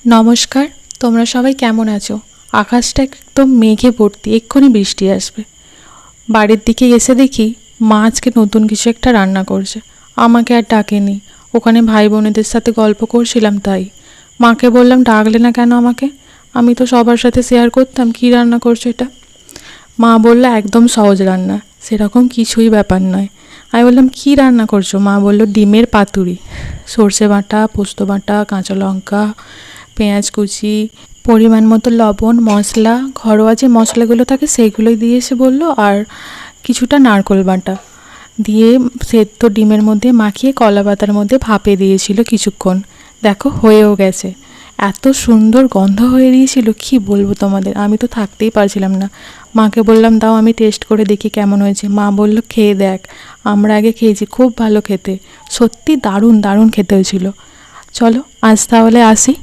নমস্কার, তোমরা সবাই কেমন আছো? আকাশটা একদম মেঘে ভর্তি, এক্ষুনি বৃষ্টি আসবে। বাড়ির দিকে এসে দেখি মা আজকে নতুন কিছু একটা রান্না করছে। আমাকে আর ডাকেনি, ওখানে ভাই বোনেদের সাথে গল্প করছিলাম তাই। মাকে বললাম, ডাকলে না কেন আমাকে? আমি তো সবার সাথে শেয়ার করতাম কী রান্না করছো এটা। মা বললো একদম সহজ রান্না, সেরকম কিছুই ব্যাপার নয়। আমি বললাম কী রান্না করছো? মা বললো ডিমের পাতুরি, সর্ষে বাটা, পোস্ত বাটা, কাঁচা লঙ্কা, পেঁয়াজ কুচি, পরিমাণ মতো লবণ, মশলা, ঘরোয়া যে মশলাগুলো থাকে সেইগুলোই দিয়ে এসে বললো, আর কিছুটা নারকেল বাটা দিয়ে সেদ্ধ ডিমের মধ্যে মাখিয়ে কলা পাতার মধ্যে ভাপে দিয়েছিল কিছুক্ষণ। দেখো হয়েও গেছে, এত সুন্দর গন্ধ হয়ে দিয়েছিল কি বলবো তোমাদের, আমি তো থাকতেই পারছিলাম না। মাকে বললাম দাও আমি টেস্ট করে দেখি কেমন হয়েছে। মা বলল খেয়ে দেখ, আমরা আগে খেয়েছি, খুব ভালো খেতে, সত্যি দারুণ দারুণ খেতে হয়েছিল। চলো আজ তাহলে আসি।